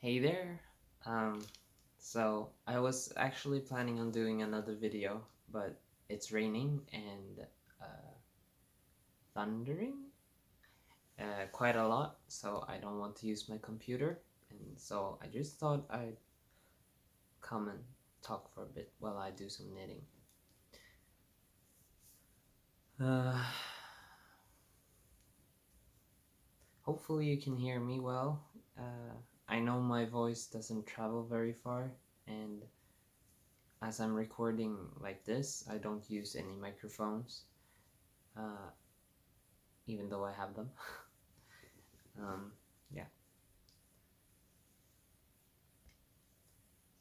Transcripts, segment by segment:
Hey there. Um, so I was actually planning on doing another video, but it's raining and thundering quite a lot, so I don't want to use my computer, and so I just thought I'd come and talk for a bit while I do some knitting. Uh, Hopefully you can hear me well. I know my voice doesn't travel very far, and as I'm recording like this, I don't use any microphones. Uh, even though I have them. Yeah.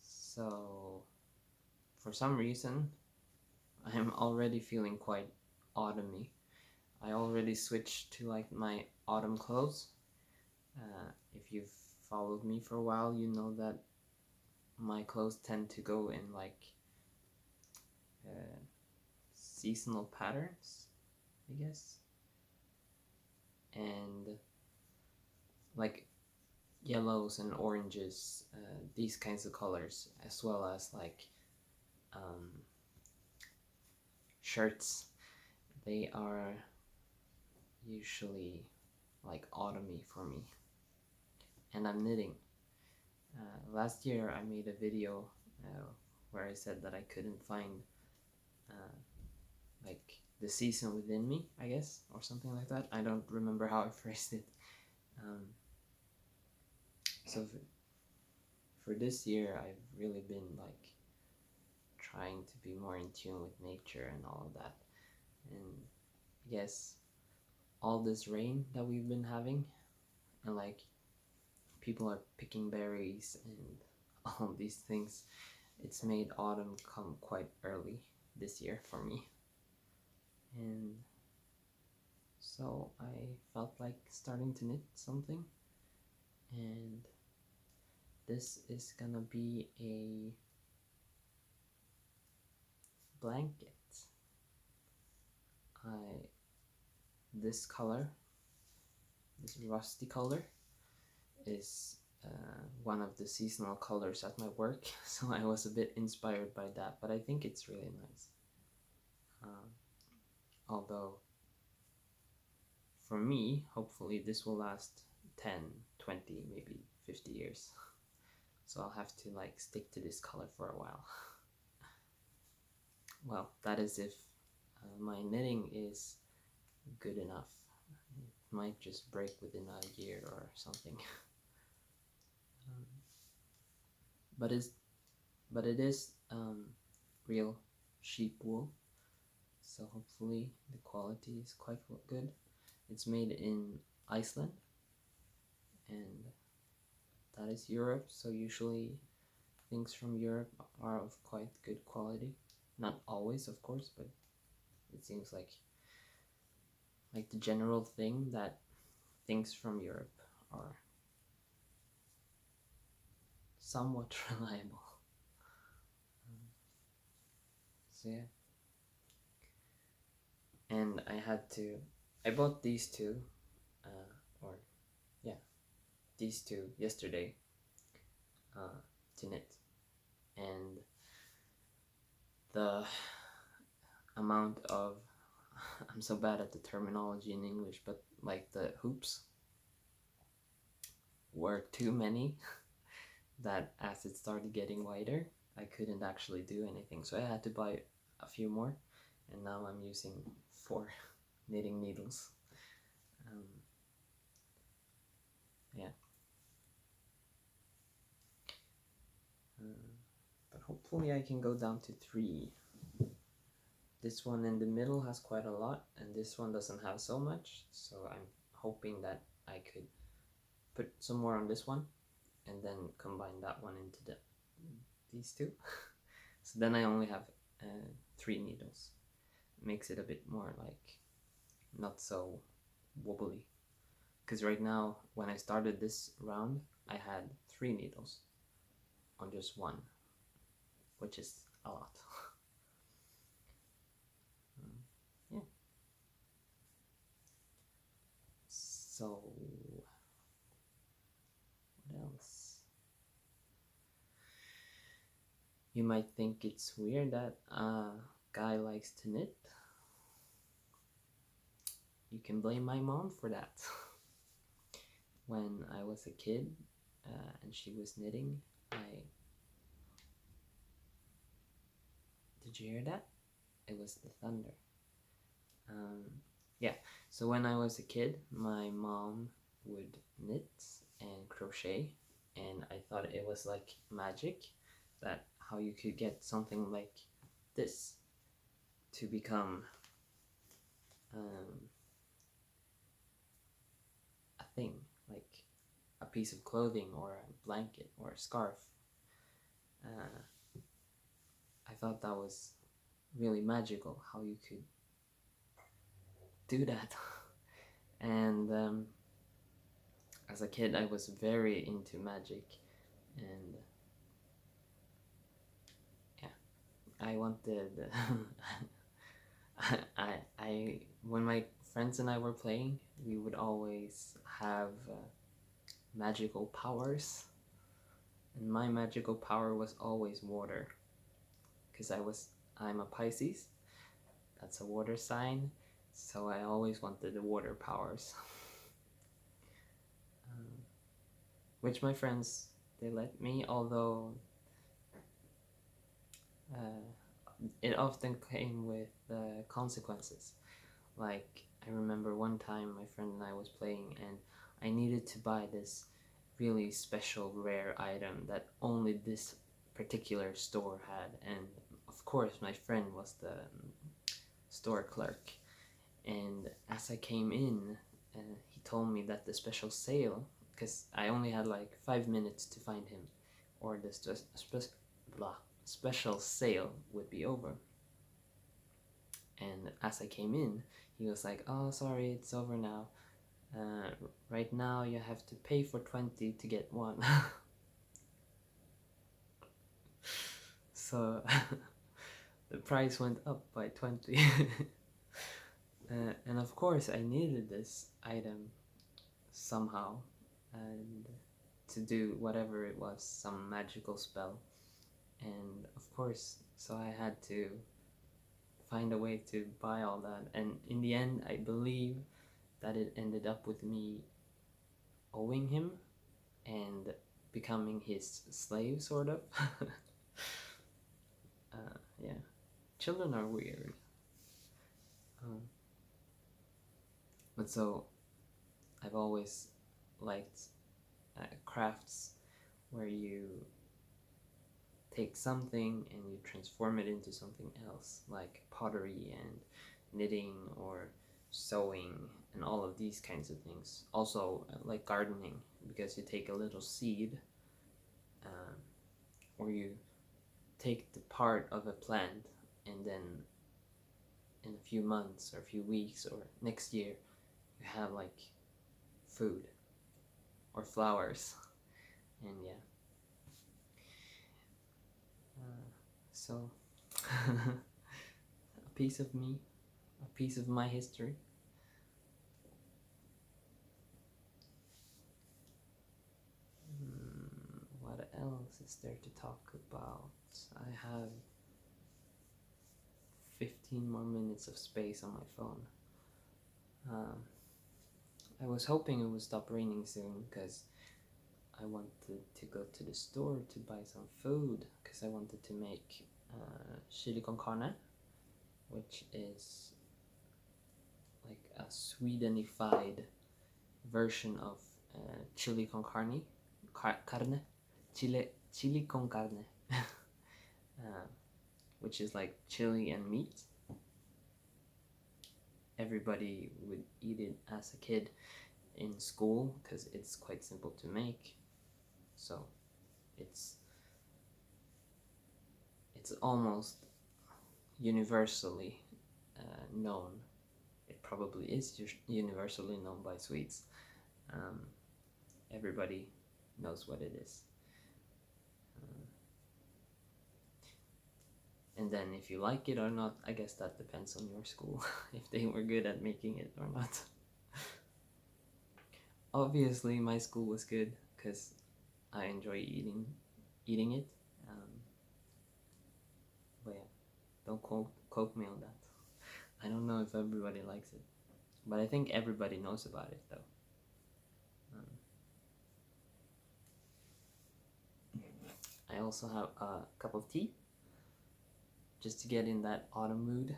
So, for some reason, I'm already feeling quite autumny. I already switched to like my autumn clothes. If you've followed me for a while, you know that my clothes tend to go in like uh, seasonal patterns, I guess, and like yellows and oranges, these kinds of colors, as well as like um, shirts. They are usually like autumny for me. And I'm knitting. Last year I made a video where I said that I couldn't find uh, like the season within me, I guess, or something like that. I don't remember how I phrased it. Um, so for this year, I've really been like trying to be more in tune with nature and all of that. And yes, all this rain that we've been having, and like people are picking berries and all these things. It's made autumn come quite early this year for me. And so I felt like starting to knit something. And this is gonna be a blanket. I this color, this rusty color, is one of the seasonal colors at my work, so I was a bit inspired by that, but I think it's really nice. Um, Although, for me, hopefully this will last 10, 20, maybe 50 years. So I'll have to like stick to this color for a while. Well, that is if my knitting is good enough. It might just break within a year or something. but it's but it is real sheep wool, so hopefully the quality is quite good. It's made in Iceland, and that is Europe, so usually things from Europe are of quite good quality. Not always, of course, but it seems like the general thing that things from Europe are somewhat reliable. So yeah, and I bought these two, or yeah, these two yesterday to knit, and the amount of I'm so bad at the terminology in English, but like the hoops were too many that as it started getting wider, I couldn't actually do anything. So I had to buy a few more, and now I'm using 4 knitting needles. Um, yeah. But hopefully I can go down to 3. This one in the middle has quite a lot, and this one doesn't have so much, so I'm hoping that I could put some more on this one and then combine that one into these two. So then I only have 3 needles. Makes it a bit more like not so wobbly, because right now when I started this round I had 3 needles on just one, which is a lot. Yeah. So what else? You might think it's weird that a guy likes to knit. You can blame my mom for that. When I was a kid and she was knitting, did you hear that? It was the thunder. Um, yeah, so when I was a kid, my mom would knit and crochet, and I thought it was like magic, that how you could get something like this to become a thing, like a piece of clothing or a blanket or a scarf. I thought that was really magical, how you could do that. And as a kid, I was very into magic, and yeah, I wanted. I when my friends and I were playing, we would always have magical powers, and my magical power was always water, because I'm a Pisces. That's a water sign, so I always wanted the water powers. Which my friends, they let me, although it often came with consequences. Like, I remember one time my friend and I was playing, and I needed to buy this really special rare item that only this particular store had, and of course my friend was the store clerk. And as I came in, he told me that the special sale, because I only had like 5 minutes to find him, or the special sale would be over. And as I came in, he was like, "Oh, sorry, it's over now. Right now you have to pay for 20 to get one." So the price went up by 20. And of course I needed this item somehow, and to do whatever it was, some magical spell. And of course, so I had to find a way to buy all that. And in the end, I believe that it ended up with me owing him and becoming his slave, sort of. Yeah, children are weird. But so I've always liked crafts where you take something and you transform it into something else, like pottery and knitting or sewing and all of these kinds of things. Also, like gardening, because you take a little seed, or you take the part of a plant, and then in a few months or a few weeks or next year, you have like food or flowers. And yeah, so a piece of me, a piece of my history. What else is there to talk about? I have 15 more minutes of space on my phone. I was hoping it would stop raining soon, because I wanted to go to the store to buy some food, because I wanted to make chili con carne, which is like a Swedenified version of chili con carne, chili con carne, which is like chili and meat. Everybody would eat it as a kid in school because it's quite simple to make. So it's almost universally known. It probably is universally known by Swedes. Everybody knows what it is. And then if you like it or not, I guess that depends on your school, if they were good at making it or not. Obviously, my school was good because I enjoy eating it. Don't quote me on that. I don't know if everybody likes it, but I think everybody knows about it though. I also have a cup of tea just to get in that autumn mood.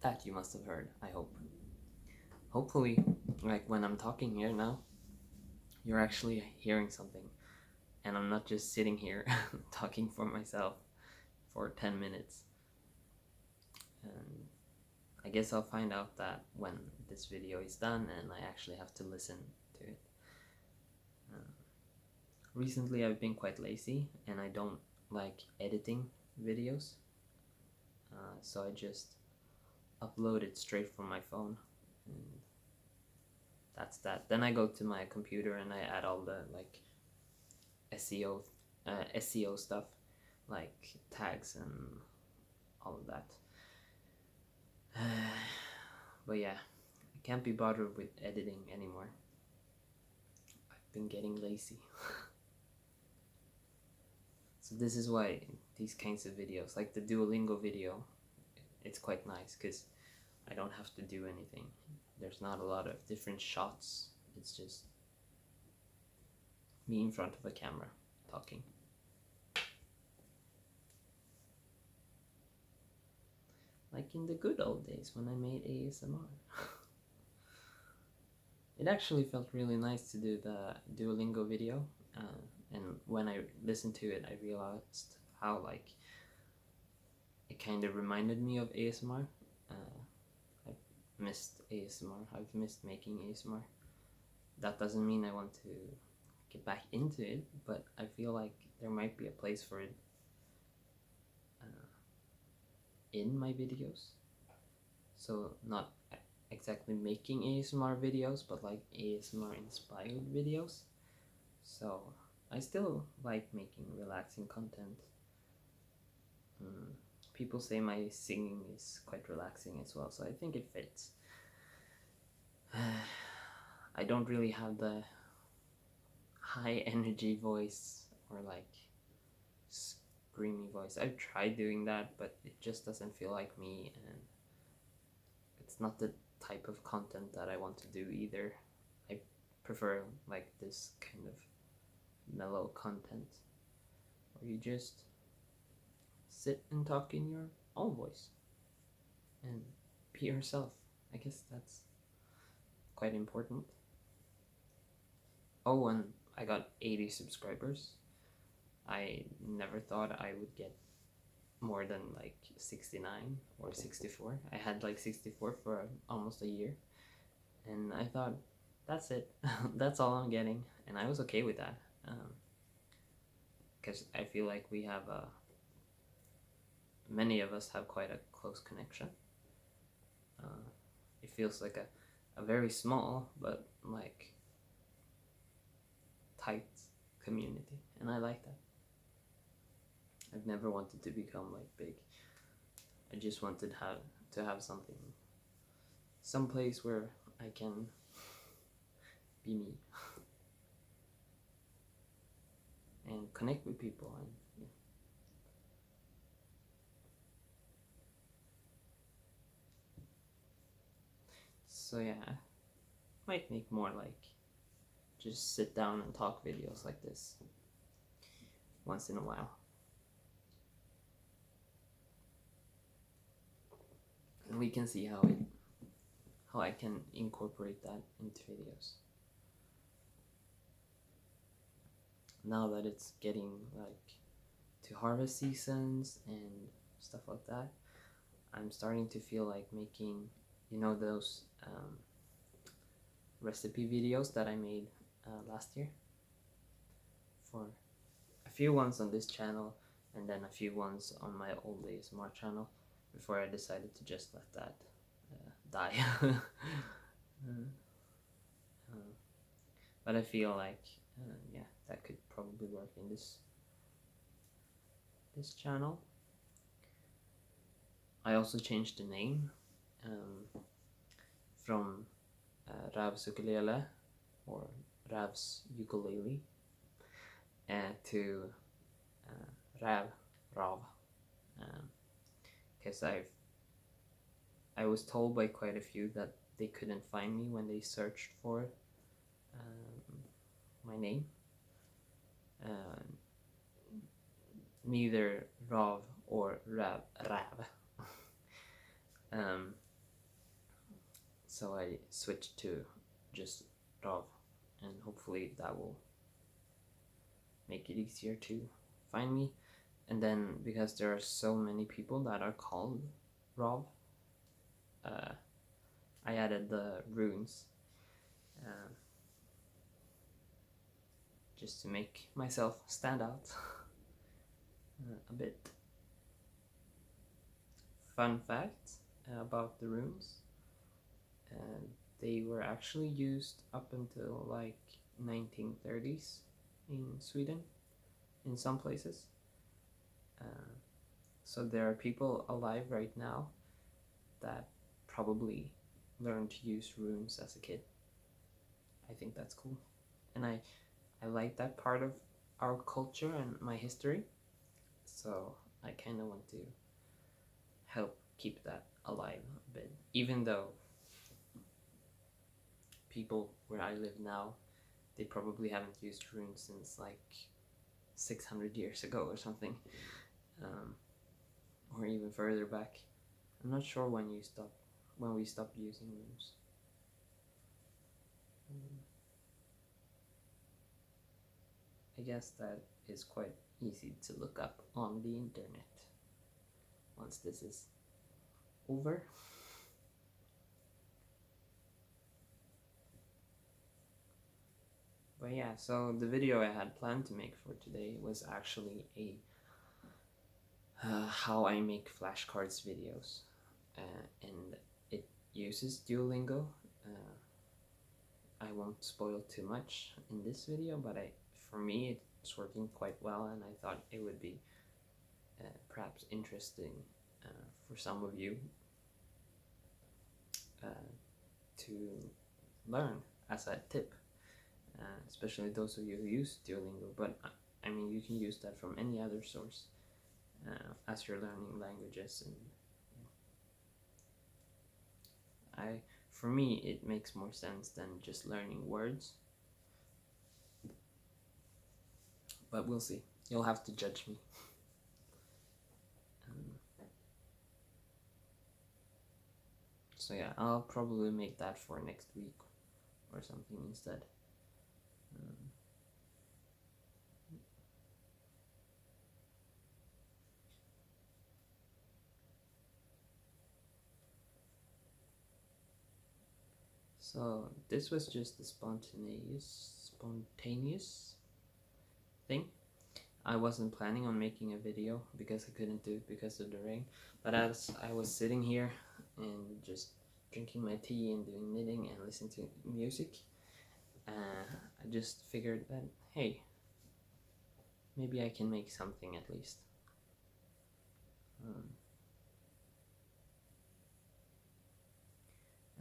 That you must have heard, I hope. Hopefully, like when I'm talking here now, you're actually hearing something, and I'm not just sitting here talking for myself for 10 minutes. And I guess I'll find out that when this video is done and I actually have to listen to it. Recently I've been quite lazy and I don't like editing videos, so I just upload it straight from my phone, and that's that. Then I go to my computer and I add all the like SEO stuff, like tags and all of that. But yeah, I can't be bothered with editing anymore. I've been getting lazy. So this is why these kinds of videos, like the Duolingo video, it's quite nice because I don't have to do anything. There's not a lot of different shots. It's just me in front of a camera talking. Like in the good old days when I made ASMR. It actually felt really nice to do the Duolingo video, and when I listened to it I realized how like it kind of reminded me of ASMR. I've missed ASMR, I've missed making ASMR. That doesn't mean I want to get back into it, but I feel like there might be a place for it in my videos. So not exactly making ASMR videos, but like ASMR inspired videos. So I still like making relaxing content. People say my singing is quite relaxing as well, so I think it fits. I don't really have the high energy voice or like screamy voice. I've tried doing that, but it just doesn't feel like me, and it's not the type of content that I want to do either. I prefer like this kind of mellow content where you just sit and talk in your own voice and be yourself. I guess that's quite important. Oh, and I got 80 subscribers. I never thought I would get more than like 69 or 64. I had like 64 for almost a year, and I thought, that's it. That's all I'm getting, and I was okay with that, because I feel like we have many of us have quite a close connection. It feels like a very small but like tight community, and I like that. I've never wanted to become like big. I just wanted to have something, some place where I can be me and connect with people, and yeah. So yeah, I might make more like just sit down and talk videos like this once in a while. And we can see how I can incorporate that into videos. Now that it's getting like to harvest seasons and stuff like that, I'm starting to feel like making, those recipe videos that I made last year. For a few ones on this channel and then a few ones on my old ASMR channel before I decided to just let that die. But I feel like yeah, that could probably work in this channel. I also changed the name from Rav's Ukulele or Rav's Ukulele, to Rav, because I was told by quite a few that they couldn't find me when they searched for my name. Neither Rav or Rav. So I switched to just Rav, and hopefully that will make it easier to find me. And then because there are so many people that are called Rav, I added the runes just to make myself stand out a bit. Fun fact about the runes: they were actually used up until like 1930s in Sweden, in some places. So there are people alive right now that probably learned to use runes as a kid. I think that's cool, and I like that part of our culture and my history, so I kind of want to help keep that alive a bit, even though people where I live now, they probably haven't used runes since like 600 years ago or something, or even further back. I'm not sure when we stopped using runes. I guess that is quite easy to look up on the internet once this is over. But yeah, so the video I had planned to make for today was actually a how I make flashcards videos, and it uses Duolingo. I won't spoil too much in this video, but for me it's working quite well, and I thought it would be perhaps interesting for some of you to learn as a tip, especially those of you who use Duolingo. But I mean, you can use that from any other source as you're learning languages, and for me it makes more sense than just learning words. But we'll see. You'll have to judge me. So yeah, I'll probably make that for next week or something instead. So this was just a spontaneous thing. I wasn't planning on making a video because I couldn't do it because of the rain. But as I was sitting here and just drinking my tea and doing knitting and listening to music, I just figured that, hey, maybe I can make something at least.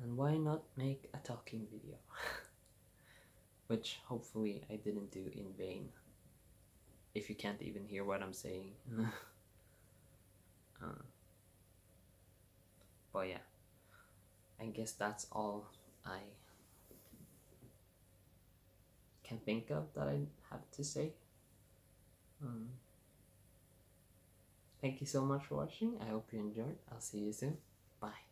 And why not make a talking video? Which hopefully I didn't do in vain, if you can't even hear what I'm saying. But yeah, I guess that's all I can think of that I have to say. Thank you so much for watching. I hope you enjoyed. I'll see you soon. Bye.